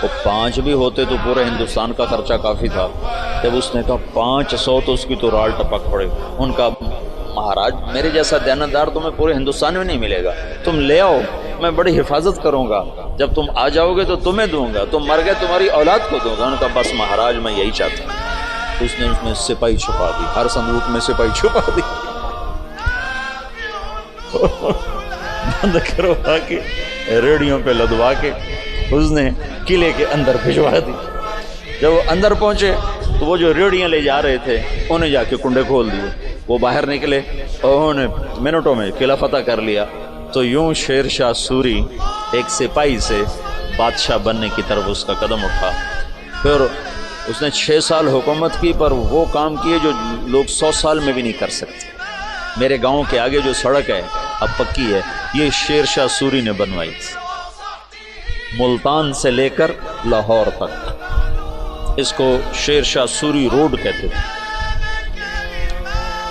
وہ 5 بھی ہوتے تو پورے ہندوستان کا خرچہ کافی تھا۔ جب اس نے کہا 500 تو اس کی تو رال ٹپک پڑے، ان کا مہاراج میرے جیسا دیانتدار تمہیں پورے ہندوستان میں نہیں ملے گا، تم لے آؤ، میں بڑی حفاظت کروں گا، جب تم آ جاؤ گے تو تمہیں دوں گا، تم مر گئے تمہاری اولاد کو دوں گا۔ انہوں نے کہا بس مہاراج میں یہی چاہتا ہوں۔ اس نے اس میں سپاہی چھپا دی، ہر صندوق میں سپاہی چھپا دی، بند کروا کے ریڑیوں پہ لدوا کے اس نے قلعے کے اندر بھجوا دی۔ جب وہ اندر پہنچے تو وہ جو ریڑیاں لے جا رہے تھے انہیں جا کے کنڈے کھول دیے، وہ باہر نکلے اور انہوں نے منٹوں میں قلعہ فتح کر لیا۔ تو یوں شیر شاہ سوری ایک سپاہی سے بادشاہ بننے کی طرف اس کا قدم اٹھا۔ پھر اس نے 6 سال حکومت کی، پر وہ کام کیے جو لوگ 100 سال میں بھی نہیں کر سکتے۔ میرے گاؤں کے آگے جو سڑک ہے اب پکی ہے، یہ شیر شاہ سوری نے بنوائی تھی، ملتان سے لے کر لاہور تک، اس کو شیر شاہ سوری روڈ کہتے تھے۔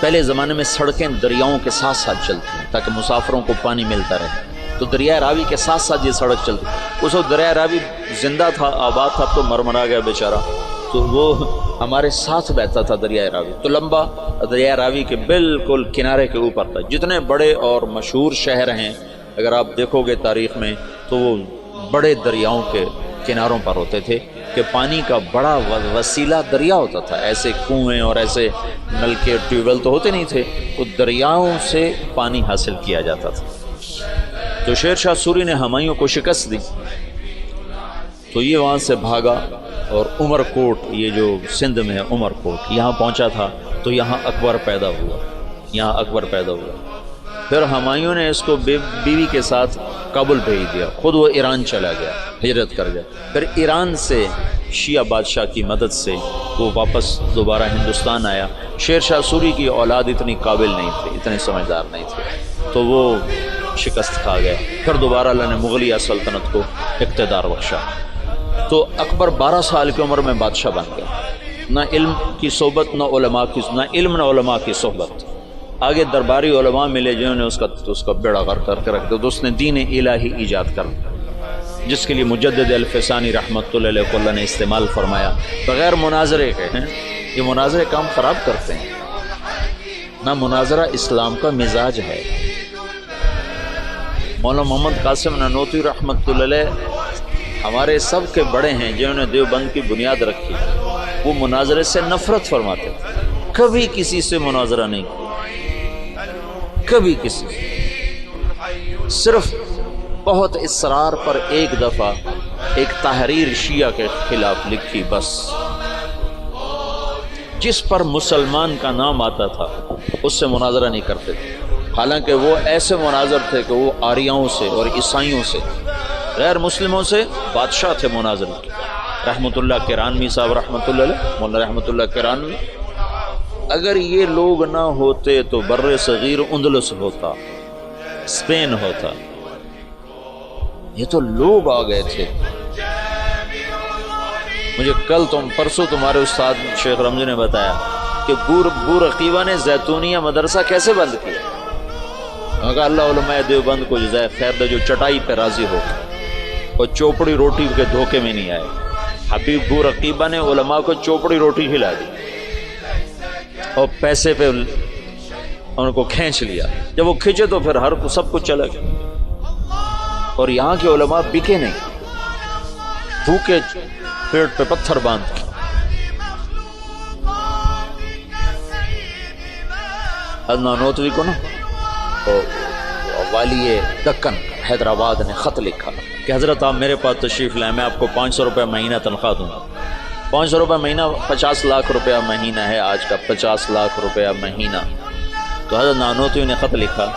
پہلے زمانے میں سڑکیں دریاؤں کے ساتھ ساتھ چلتی ہیں تاکہ مسافروں کو پانی ملتا رہے، تو دریائے راوی کے ساتھ ساتھ یہ سڑک چلتی۔ اس وقت دریائے راوی زندہ تھا، آباد تھا، تو مرمرا گیا بیچارہ، تو وہ ہمارے ساتھ بہتا تھا دریائے راوی، تو لمبا دریائے راوی کے بالکل کنارے کے اوپر تھا۔ جتنے بڑے اور مشہور شہر ہیں اگر آپ دیکھو گے تاریخ میں تو وہ بڑے دریاؤں کے کناروں پر ہوتے تھے، کہ پانی کا بڑا وسیلہ دریا ہوتا تھا، ایسے کنویں اور ایسے نلکے ٹیوب ویل تو ہوتے نہیں تھے، وہ دریاؤں سے پانی حاصل کیا جاتا تھا۔ تو شیر شاہ سوری نے ہمایوں کو شکست دی، تو یہ وہاں سے بھاگا اور عمر کوٹ، یہ جو سندھ میں ہے عمر کوٹ، یہاں پہنچا تھا، تو یہاں اکبر پیدا ہوا۔ پھر ہمایوں نے اس کو بیوی کے ساتھ کابل بھیج دیا، خود وہ ایران چلا گیا، ہجرت کر گیا۔ پھر ایران سے شیعہ بادشاہ کی مدد سے وہ واپس دوبارہ ہندوستان آیا۔ شیر شاہ سوری کی اولاد اتنی قابل نہیں تھی، اتنے سمجھدار نہیں تھے، تو وہ شکست کھا گئے، پھر دوبارہ اللہ نے مغلیہ سلطنت کو اقتدار بخشا۔ تو اکبر 12 سال کی عمر میں بادشاہ بن گیا، نہ علم کی صحبت نہ علم نہ علماء کی صحبت۔ آگے درباری علماء ملے جنہوں نے اس کا بیڑا غرق کر کے رکھ دیا، تو اس نے دین الہی ایجاد کر دیا، جس کے لیے مجدد الفسانی رحمۃ اللہ علیہ کو اللہ نے استعمال فرمایا، بغیر مناظرے کے ہیں۔ یہ مناظرے کام خراب کرتے ہیں، نہ مناظرہ اسلام کا مزاج ہے۔ مولانا محمد قاسم نانوتوی رحمۃ اللہ علیہ ہمارے سب کے بڑے ہیں جنہوں نے دیوبند کی بنیاد رکھی، وہ مناظرے سے نفرت فرماتے تھے، کبھی کسی سے مناظرہ نہیں کیا، کبھی کسی سے، صرف بہت اصرار پر ایک دفعہ ایک تحریر شیعہ کے خلاف لکھی بس، جس پر مسلمان کا نام آتا تھا اس سے مناظرہ نہیں کرتے تھے، حالانکہ وہ ایسے مناظر تھے کہ وہ آریاؤں سے اور عیسائیوں سے، غیر مسلموں سے بادشاہ تھے مناظر کے۔ رحمۃ اللہ کرانوی صاحب رحمۃ اللہ علیہ، مولانا رحمۃ اللہ کرانوی، اگر یہ لوگ نہ ہوتے تو بر صغیر اندلس ہوتا، اسپین ہوتا۔ یہ تو لوگ آ گئے تھے۔ مجھے کل پرسوں تمہارے استاد شیخ رمضی نے بتایا کہ بورقیبہ نے زیتونیہ مدرسہ کیسے بند کیا۔ میں کہا اللہ علماء دیوبند کو جزائے خیر دے جو چٹائی پہ راضی ہو اور چوپڑی روٹی کے دھوکے میں نہیں آئے۔ حبیب بورقیبہ نے علماء کو چوپڑی روٹی کھلا دی اور پیسے پہ ان کو کھینچ لیا، جب وہ کھینچے تو پھر سب کچھ چلا گیا۔ اور یہاں کے علماء بکے نہیں، بھوکے پیٹ پہ پتھر باندھ کے۔ نانوتوی کو نا والی دکن حیدرآباد نے خط لکھا کہ حضرت آپ میرے پاس تشریف لائیں، میں آپ کو 500 روپے مہینہ تنخواہ دوں گا۔ 500 روپے مہینہ 50 لاکھ روپیہ مہینہ ہے آج کا، 50 لاکھ روپیہ مہینہ۔ تو حضرت نانوتوی نے خط لکھا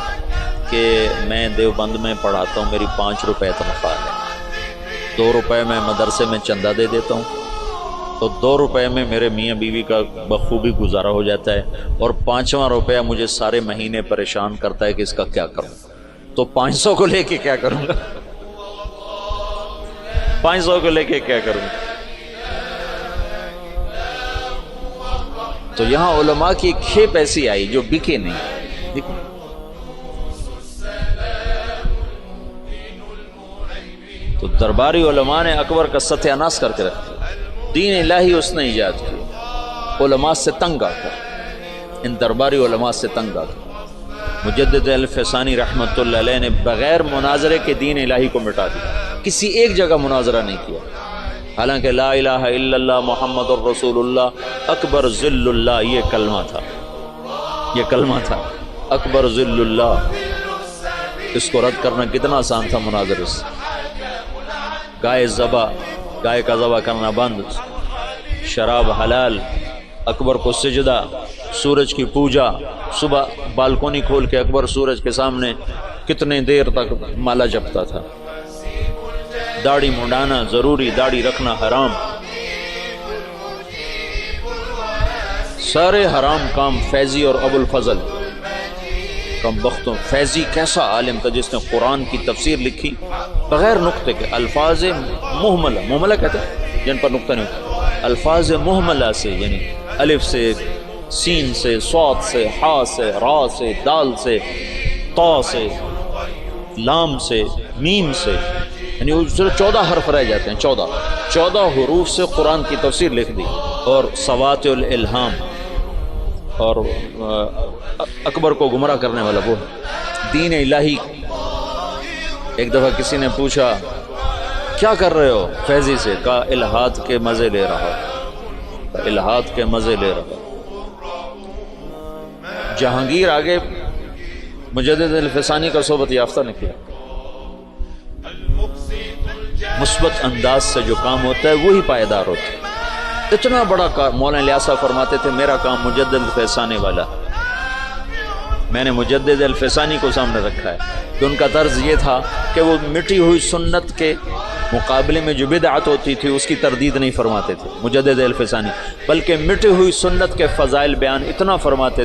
کہ میں دیوبند میں پڑھاتا ہوں، میری 5 روپے تنخواہ ہے، 2 روپے میں مدرسے میں چندہ دے دیتا ہوں، تو 2 روپے میں میرے میاں بیوی کا بخوبی گزارا ہو جاتا ہے، اور 5واں روپیہ مجھے سارے مہینے پریشان کرتا ہے کہ اس کا کیا کروں۔ تو 500 کو لے کے کیا کروں گا، 500 کو لے کے کیا کروں گا۔ تو یہاں علماء کی کھیپ ایسی آئی جو بکے نہیں۔ تو درباری علماء نے اکبر کا ستیہ ناش کر کے رکھ دیا، دین الہی اس نے ایجاد کیا، علماء سے تنگ آ کر، ان درباری علماء سے تنگ آ کر۔ مجدد الفسانی رحمۃ اللہ علیہ نے بغیر مناظرے کے دین الہی کو مٹا دیا، کسی ایک جگہ مناظرہ نہیں کیا، حالانکہ لا الہ الا اللہ محمد الرسول اللہ اکبر ذل اللہ یہ کلمہ تھا، یہ کلمہ تھا اکبر ذل اللہ۔ اس کو رد کرنا کتنا آسان تھا مناظرے سے۔ گائے کا ذبح کرنا بند، شراب حلال، اکبر کو سجدہ، سورج کی پوجا، صبح بالکونی کھول کے اکبر سورج کے سامنے کتنے دیر تک مالا جپتا تھا۔ داڑھی منڈانا ضروری، داڑھی رکھنا حرام، سارے حرام کام فیضی اور ابو الفضل کم بختوں۔ فیضی کیسا عالم تھا جس نے قرآن کی تفسیر لکھی بغیر نقطے کے، الفاظ محملہ کہتے ہیں جن پر نقطہ نہیں ہوتا، الفاظ محملہ سے، یعنی الف سے، سین سے، صاد سے، ہا سے، را سے، دال سے، تا سے، لام سے، میم سے، یعنی صرف 14 حرف رہ جاتے ہیں، 14 حروف سے قرآن کی تفسیر لکھ دی، اور سوات الالہام، اور اکبر کو گمراہ کرنے والا وہ دین الہی۔ ایک دفعہ کسی نے پوچھا کیا کر رہے ہو فیضی سے، کہا الہاد کے مزے لے رہا، الہاد کے مزے لے رہا۔ جہانگیر آگے مجدد الفسانی کا صحبت یافتہ نکلا، مثبت انداز سے جو کام ہوتا ہے وہی پائیدار ہوتا ہے۔ اتنا بڑا کام، مولانا الیاس صاحب فرماتے تھے میرا کام مجدد الفسانی والا، میں نے مجدد الفسانی کو سامنے رکھا ہے کہ ان کا طرز یہ تھا کہ وہ مٹی ہوئی سنت کے مقابلے میں جو بدعت ہوتی تھی اس کی تردید نہیں فرماتے تھے مجدد الفسانی، بلکہ مٹی ہوئی سنت کے فضائل بیان اتنا فرماتے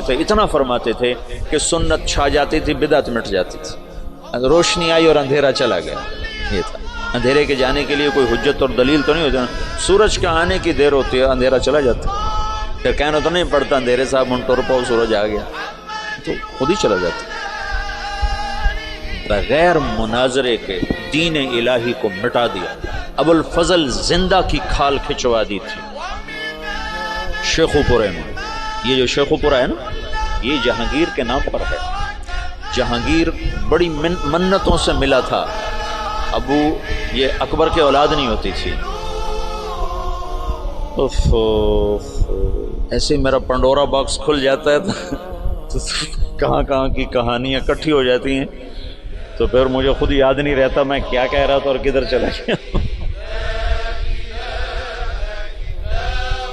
تھے کہ سنت چھا جاتی تھی، بدعت مٹ جاتی تھی۔ روشنی آئی اور اندھیرا چلا گیا، یہ تھا۔ اندھیرے کے جانے کے لیے کوئی حجت اور دلیل تو نہیں ہوتی نا، سورج کے آنے کی دیر ہوتی ہے اندھیرا چلا جاتا ہے، پھر کہنا تو نہیں پڑتا اندھیرے صاحب منٹو رپاؤ سورج آ گیا، تو خود ہی چلا جاتا ہے۔ بغیر مناظرے کے دین الہی کو مٹا دیا۔ ابو الفضل زندہ کی کھال کھچوا دی تھی شیخو پورے میں۔ یہ جو شیخو پورہ ہے نا، یہ جہانگیر کے نام پر ہے۔ جہانگیر بڑی منتوں سے ملا تھا، ابو یہ اکبر کے اولاد نہیں ہوتی تھی۔ ایسے میرا پنڈورا باکس کھل جاتا ہے تو کہاں کہاں کی کہانیاں اکٹھی ہو جاتی ہیں، تو پھر مجھے خود یاد نہیں رہتا میں کیا کہہ رہا تھا اور کدھر چلا گیا۔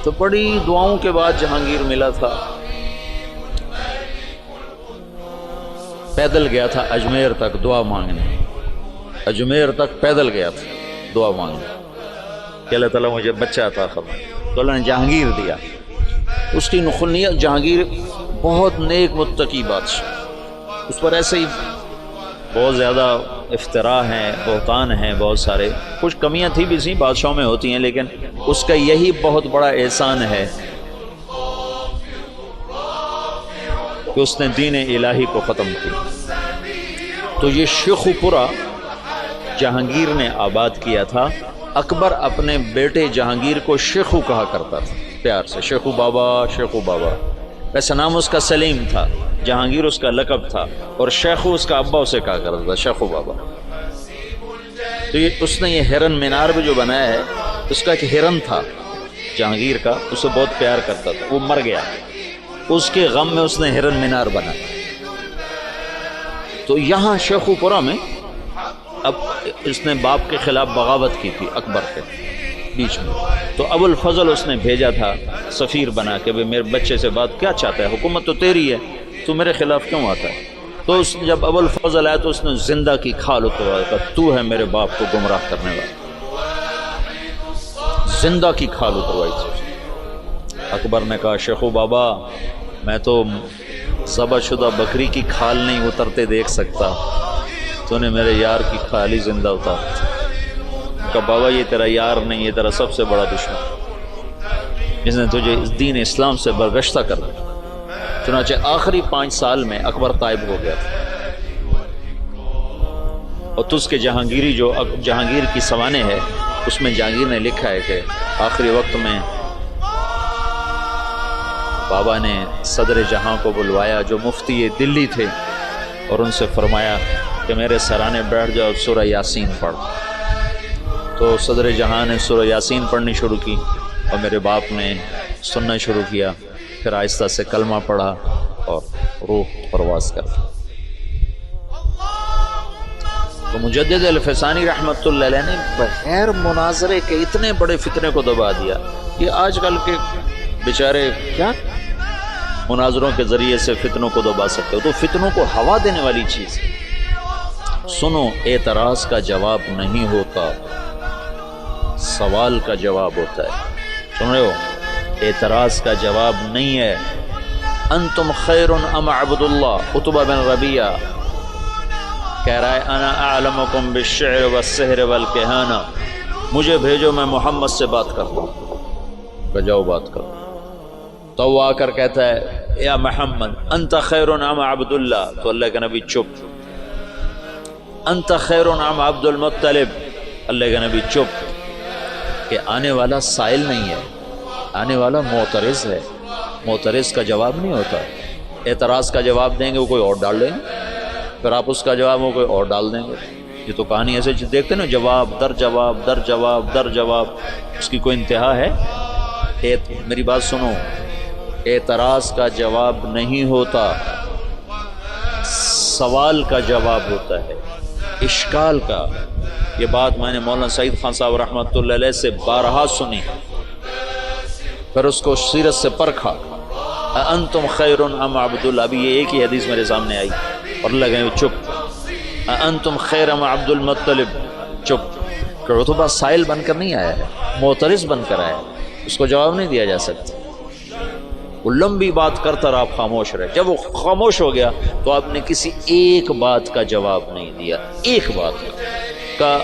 تو بڑی دعاؤں کے بعد جہانگیر ملا تھا۔ پیدل گیا تھا اجمیر تک دعا مانگنے، اجمیر تک پیدل گیا تھا دعا مانگنے کہ اللہ تعالیٰ مجھے بچہ عطا فرمائے، تو اللہ نے جہانگیر دیا۔ اس کی نخنیت، جہانگیر بہت نیک متقی بادشاہ، اس پر ایسے ہی بہت زیادہ افتراء ہیں، بہتان ہیں، بہت سارے، کچھ کمیاں تھی بھی سی بادشاہوں میں ہوتی ہیں، لیکن اس کا یہی بہت بڑا احسان ہے کہ اس نے دین الہی کو ختم کیا۔ تو یہ شیخو پورہ جہانگیر نے آباد کیا تھا۔ اکبر اپنے بیٹے جہانگیر کو شیخو کہا کرتا تھا پیار سے، شیخو بابا، شیخو بابا۔ ویسے نام اس کا سلیم تھا، جہانگیر اس کا لقب تھا، اور شیخو اس کا ابا اسے کہا کرتا تھا، شیخو بابا۔ تو یہ اس نے یہ ہرن مینار بھی جو بنایا ہے، اس کا ایک ہرن تھا جہانگیر کا، اسے بہت پیار کرتا تھا، وہ مر گیا، اس کے غم میں اس نے ہرن مینار بنایا۔ تو یہاں شیخو پورہ میں اب اس نے باپ کے خلاف بغاوت کی تھی اکبر کے بیچ میں، تو ابو الفضل اس نے بھیجا تھا سفیر بنا کے، بھئی میرے بچے سے بات کیا چاہتا ہے، حکومت تو تیری ہے، تو میرے خلاف کیوں آتا ہے؟ تو جب ابو الفضل آیا تو اس نے زندہ کی کھال اتروائی، کہا تو ہے میرے باپ کو گمراہ کرنے والا، زندہ کی کھال اتروائی تھی۔ اکبر نے کہا شیخو بابا میں تو ذبح شدہ بکری کی کھال نہیں اترتے دیکھ سکتا، تو نے میرے یار کی کھال ہی زندہ اتار۔ کہا بابا یہ تیرا یار نہیں، یہ تیرا سب سے بڑا دشمن، جس نے تجھے اس دین اسلام سے برگشتہ کر دیا۔ چنانچہ آخری 5 سال میں اکبر طائب ہو گیا تھا، اور تجھ کے جہانگیری جو جہانگیر کی سوانح ہے، اس میں جہانگیر نے لکھا ہے کہ آخری وقت میں بابا نے صدر جہاں کو بلوایا جو مفتی دلی تھے، اور ان سے فرمایا کہ میرے سرانے بیٹھ جاؤ، سورہ یاسین پڑھ۔ تو صدر جہاں نے سورہ یاسین پڑھنی شروع کی، اور میرے باپ نے سننا شروع کیا، پھر آہستہ سے کلمہ پڑھا اور روح پرواز کر دی۔ تو مجدد الفسانی رحمۃ اللہ علیہ نے بغیر مناظرے کے اتنے بڑے فتنے کو دبا دیا۔ یہ آج کل کے بیچارے کیا مناظروں کے ذریعے سے فتنوں کو دبا سکتے ہو، تو فتنوں کو ہوا دینے والی چیز ہے۔ سنو، اعتراض کا جواب نہیں ہوتا، سوال کا جواب ہوتا ہے۔ سن رہے ہو؟ اعتراض کا جواب نہیں ہے۔ انتم خیر ام عبد اللہ، عتبہ بن ربیعہ کہہ رہا ہے انا اعلمکم بالشعر والسحر والکہانہ، مجھے بھیجو میں محمد سے بات کرتا ہوں، کہ جاؤ بات کرو۔ تو وہ آ کر کہتا ہے یا محمد انت خیر ام عبد اللہ، تو اللہ کے نبی چپ۔ انت خیر ام عبد المطلب، اللہ کا نبی چپ، کہ آنے والا سائل نہیں ہے، آنے والا معترض ہے، معترض کا جواب نہیں ہوتا۔ اعتراض کا جواب دیں گے وہ کوئی اور ڈال دیں گے، پھر آپ اس کا جواب وہ کوئی اور ڈال دیں گے۔ یہ تو کہانی ایسے دیکھتے نا، جواب در جواب در جواب در جواب، اس کی کوئی انتہا ہے؟ میری بات سنو، اعتراض کا جواب نہیں ہوتا، سوال کا جواب ہوتا ہے، اشکال کا۔ یہ بات میں نے مولانا سعید خان صاحب رحمۃ اللہ علیہ سے بارہا سنی، پھر اس کو سیرت سے پرکھا۔ انتم خیر ام عبد اللہ، ابھی یہ ایک ہی حدیث میرے سامنے آئی، اور لگے چپ۔ انتم خیر ام عبد المطلب، چپ۔ کہ عتبہ سائل بن کر نہیں آیا ہے، معترض بن کر آیا ہے، اس کو جواب نہیں دیا جا سکتا۔ وہ لمبی بات کرتا رہا، آپ خاموش رہے. جب وہ خاموش ہو گیا تو آپ نے کسی ایک بات کا جواب نہیں دیا، ایک بات کا.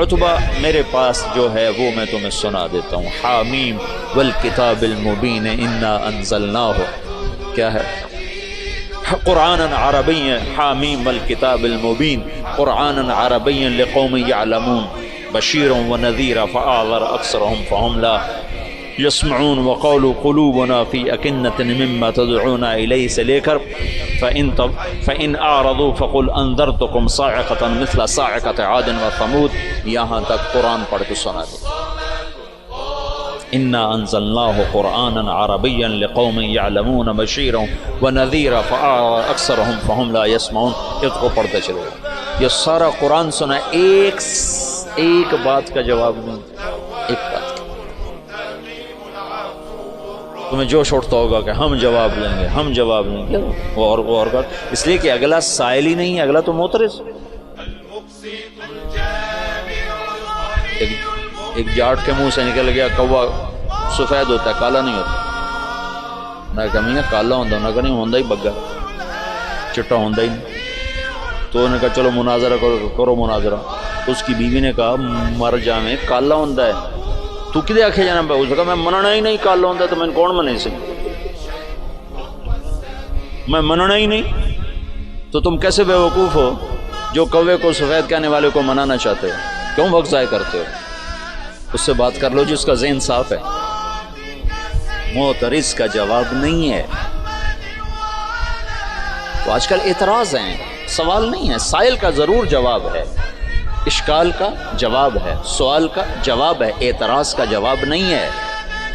عتبہ میرے پاس جو ہے وہ میں تمہیں سنا دیتا ہوں. حامیم والکتاب المبین انا انزلناہ، کیا ہے؟ قرآنا عربیا. حامیم والکتاب المبین قرآنا عربیا لقوم یعلمون بشیرا ونذیرا فاعذر اکثرهم فهم لا یسمعون وقولوا قلوبنا فی اکنۃ مما تدعونا الیہ سے لے کر فإن اعرضوا فقل انذرتکم صاعقۃ مثل صاعقۃ عاد وثمود، یہاں تک قرآن پڑھ کے سنا دو. انا انزلناہ قرآنا عربیا لقوم یعلمون بشیرا ونذیرا فاعرض اکثرهم فهم لا یسمعون. اس کو پڑھتے چلو. یہ سارا قرآن سنا، ایک بات کا جواب نہیں، ایک بات کا. تمہیں جوش اٹھتا ہوگا کہ ہم جواب لیں گے، ہم جواب لیں گے. اور اس لیے کہ اگلا سائل ہی نہیں ہے، اگلا تو معترض. ایک جاٹ کے منہ سے نکل گیا کوا سفید ہوتا ہے کالا نہیں ہوتا. نہ کمی کالا ہوتا، نہ کہ نہیں ہوتا ہی بگا چٹا ہوتا ہی نہیں. تو انہوں نے کہا چلو مناظرہ کرو مناظرہ. اس کی بیوی نے کہا مر جا میں کالا ہوتا ہے تو کدے آکھے جانا پہ. اس نے کہا میں مننا ہی نہیں کالا ہوتا تو میں کون منے سے، میں مننا ہی نہیں. تو تم کیسے بے وقوف ہو جو کوے کو سفید کہنے والے کو منانا چاہتے ہو؟ کیوں وقت ضائع کرتے ہو؟ اس سے بات کر لو جس کا ذہن صاف ہے. معترض کا جواب نہیں ہے. تو آج کل اعتراض ہیں، سوال نہیں ہے. سائل کا ضرور جواب ہے، اشکال کا جواب ہے، سوال کا جواب ہے، اعتراض کا جواب نہیں ہے.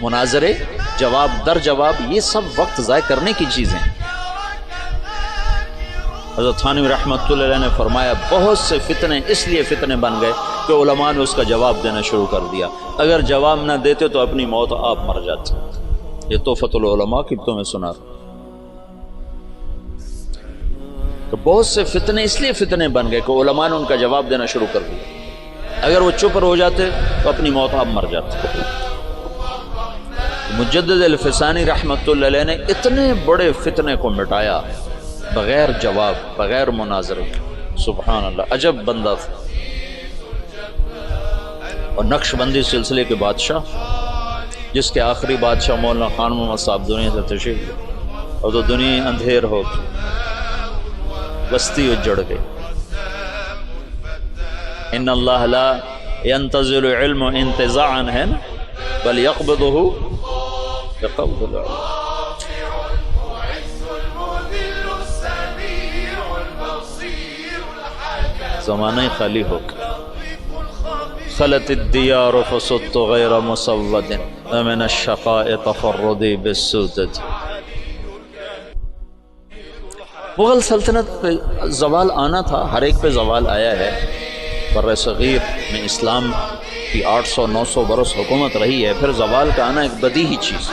مناظرے جواب در جواب یہ سب وقت ضائع کرنے کی چیزیں. حضرت تھانوی رحمۃ اللہ علیہ نے فرمایا بہت سے فتنے اس لیے فتنے بن گئے کہ علماء نے اس کا جواب دینا شروع کر دیا. اگر جواب نہ دیتے تو اپنی موت آپ مر جاتے. یہ تحفۃ العلماء کی تمہیں سنا. تو بہت سے فتنے اس لیے فتنے بن گئے کہ علماء نے ان کا جواب دینا شروع کر دیا. اگر وہ چپ ہو جاتے تو اپنی موت آپ مر جاتے. مجدد الفسانی رحمۃ اللہ علیہ نے اتنے بڑے فتنے کو مٹایا بغیر جواب، بغیر مناظرے. سبحان اللہ، عجب بندہ تھا. اور نقش بندی سلسلے کے بادشاہ، جس کے آخری بادشاہ مولانا خان محمد صاحب دنیا سے تشریف لے، اور تو دنیا اندھیر ہو بستی اجڑ گئی. ان اللہ لا ينتزل علم انتزاعا ہے نا بل يقبضه بقبض العلم. زمانہ خالی ہو خلت الدیار فصدت غیر مسود ومن الشقاء تفردی بالسودد. مغل سلطنت پہ زوال آنا تھا، ہر ایک پہ زوال آیا ہے. بر صغیر میں اسلام کی 800-900 برس حکومت رہی ہے، پھر زوال کا آنا ایک بدیہی چیز.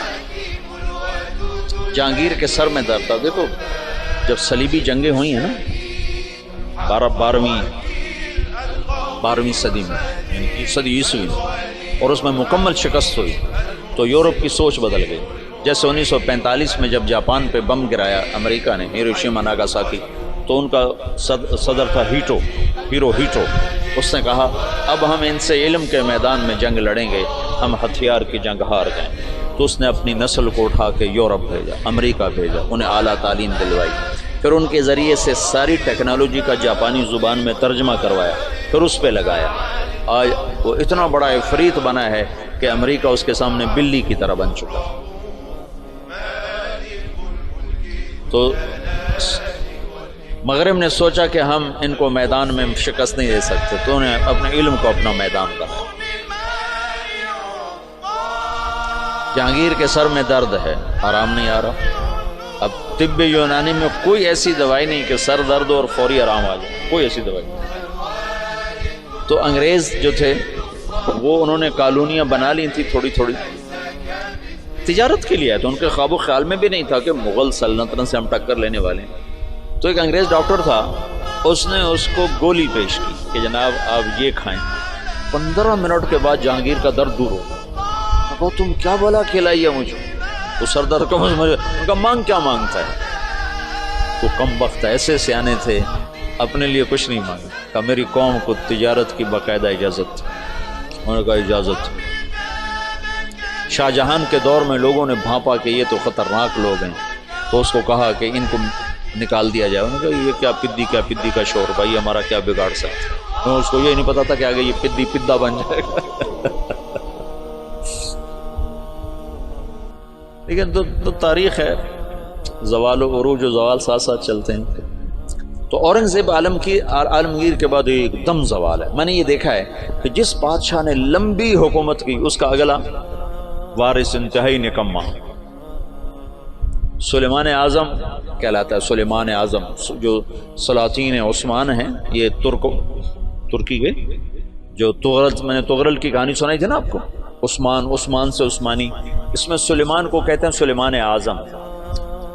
جہانگیر کے سر میں درد تھا. دیکھو جب صلیبی جنگیں ہوئی ہیں نا 12ویں صدی میں، یعنی صدی عیسوی میں، اور اس میں مکمل شکست ہوئی تو یورپ کی سوچ بدل گئی. جیسے 1945 میں جب جاپان پہ بم گرایا امریکہ نے، ہیروشیما ناگاساکی، تو ان کا صدر تھا ہیرو ہیٹو. اس نے کہا اب ہم ان سے علم کے میدان میں جنگ لڑیں گے، ہم ہتھیار کی جنگ ہار گئے. تو اس نے اپنی نسل کو اٹھا کے یورپ بھیجا، امریکہ بھیجا، انہیں اعلیٰ تعلیم دلوائی. پھر ان کے ذریعے سے ساری ٹیکنالوجی کا جاپانی زبان میں ترجمہ کروایا، پھر اس پہ لگایا. آج وہ اتنا بڑا عفریت بنا ہے کہ امریکہ اس کے سامنے بلی کی طرح بن چکا. تو مغرب نے سوچا کہ ہم ان کو میدان میں شکست نہیں دے سکتے، تو انہیں اپنے علم کو اپنا میدان بنایا. جہانگیر کے سر میں درد ہے، آرام نہیں آ رہا. اب طب یونانی میں کوئی ایسی دوائی نہیں کہ سر درد اور فوری آرام آ جائے، کوئی ایسی دوائی نہیں. تو انگریز جو تھے وہ انہوں نے کالونیاں بنا لی تھی تھوڑی تھوڑی تجارت کے لیے. تو ان کے خواب و خیال میں بھی نہیں تھا کہ مغل سلطنت سے ہم ٹکر لینے والے ہیں. تو ایک انگریز ڈاکٹر تھا، اس نے اس کو گولی پیش کی کہ جناب آپ یہ کھائیں. 15 منٹ کے بعد جہانگیر کا درد دور ہو گیا. تم کیا بلا کھلائی ہے مجھے؟ وہ سردار کو ان کا مانگ کیا مانگتا ہے؟ وہ کم وقت ایسے سیانے تھے، اپنے لیے کچھ نہیں مانگا، کہا میری قوم کو تجارت کی باقاعدہ اجازت تھی۔ انہوں نے کہا اجازت۔ شاہ جہان کے دور میں لوگوں نے بھانپا کہ یہ تو خطرناک لوگ ہیں، تو اس کو کہا کہ ان کو نکال دیا جائے۔ انہوں نے کہا یہ کیا پدی کا شور، بھائی ہمارا کیا بگاڑ سکتا ہے؟ اس کو یہ نہیں پتا تھا کہ آگے یہ پدی پدا بن جائے گا۔ لیکن تو تاریخ ہے، زوال و عروج و زوال ساتھ ساتھ چلتے ہیں۔ تو اورنگزیب عالمگیر کے بعد ایک دم زوال ہے۔ میں نے یہ دیکھا ہے کہ جس بادشاہ نے لمبی حکومت کی اس کا اگلا وارث انتہائی نکما۔ سلیمان اعظم کہلاتا ہے، سلیمان اعظم جو سلاطین عثمان ہیں، یہ ترکی کے جو تغرل، میں نے تغرل کی کہانی سنائی تھی نا آپ کو، عثمان سے عثمانی، اس میں سلیمان کو کہتے ہیں سلیمان اعظم۔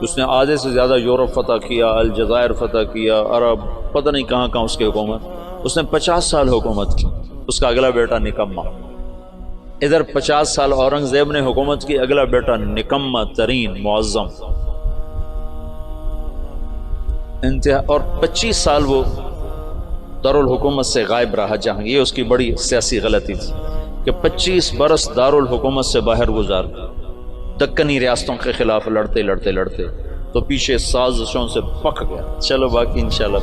اس نے آدھے سے زیادہ یورپ فتح کیا، الجزائر فتح کیا، عرب، پتہ نہیں کہاں کہاں اس کی حکومت۔ اس نے 50 سال حکومت کی۔ اس کا اگلا بیٹا نکما۔ ادھر 50 سال اورنگزیب نے حکومت کی، اگلا بیٹا نکما ترین معظم انتہا، اور 25 سال وہ دارالحکومت سے غائب رہا جہاں۔ یہ اس کی بڑی سیاسی غلطی تھی کہ 25 برس دارالحکومت سے باہر گزار، دکنی ریاستوں کے خلاف لڑتے تو پیچھے سازشوں سے پک گیا۔ چلو باقی انشاءاللہ